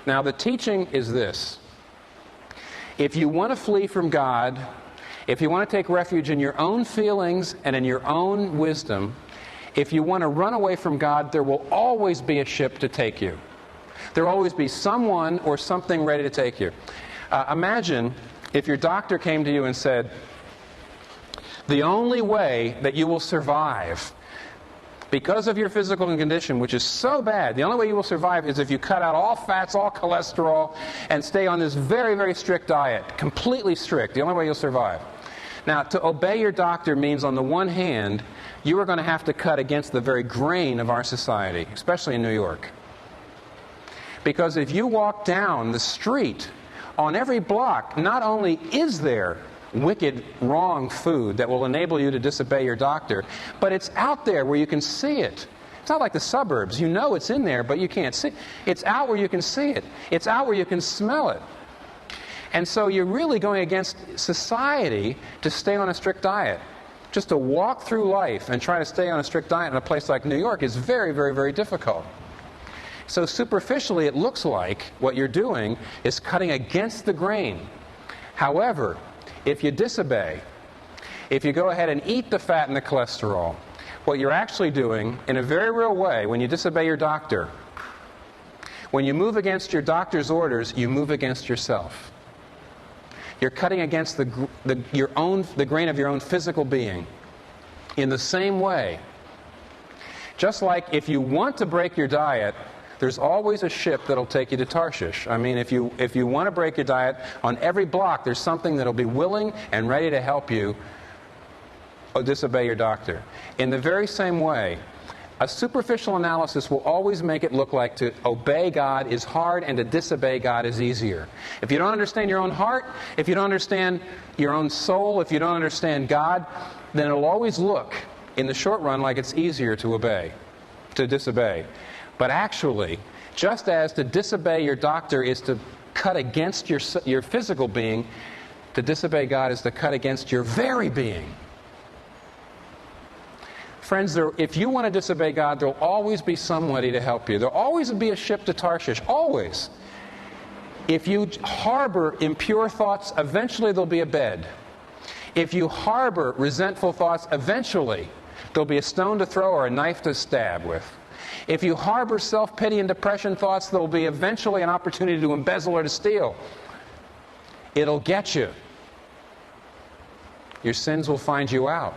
Now, the teaching is this. If you want to flee from God, if you want to take refuge in your own feelings and in your own wisdom, if you want to run away from God, there will always be a ship to take you. There will always be someone or something ready to take you. Imagine if your doctor came to you and said, the only way that you will survive because of your physical condition, which is so bad, the only way you will survive is if you cut out all fats, all cholesterol, and stay on this very, very strict diet, completely strict, the only way you'll survive. Now, to obey your doctor means, on the one hand, you are going to have to cut against the very grain of our society, especially in New York. Because if you walk down the street, on every block, not only is there wicked, wrong food that will enable you to disobey your doctor, but it's out there where you can see it. It's not like the suburbs. You know it's in there, but you can't see it. It's out where you can see it. It's out where you can smell it. And so you're really going against society to stay on a strict diet. Just to walk through life and try to stay on a strict diet in a place like New York is very, very, very difficult. So superficially, it looks like what you're doing is cutting against the grain. However, if you disobey, if you go ahead and eat the fat and the cholesterol, what you're actually doing, in a very real way, when you disobey your doctor, when you move against your doctor's orders, you move against yourself. You're cutting against the grain of your own physical being. In the same way, just like if you want to break your diet, there's always a ship that'll take you to Tarshish. I mean, if you want to break your diet, on every block there's something that'll be willing and ready to help you disobey your doctor. In the very same way, a superficial analysis will always make it look like to obey God is hard and to disobey God is easier. If you don't understand your own heart, if you don't understand your own soul, if you don't understand God, then it'll always look, in the short run, like it's easier to disobey. But actually, just as to disobey your doctor is to cut against your physical being, to disobey God is to cut against your very being. Friends, if you want to disobey God, there will always be somebody to help you. There will always be a ship to Tarshish, always. If you harbor impure thoughts, eventually there'll be a bed. If you harbor resentful thoughts, eventually there'll be a stone to throw or a knife to stab with. If you harbor self-pity and depression thoughts, there will be eventually an opportunity to embezzle or to steal. It'll get you. Your sins will find you out.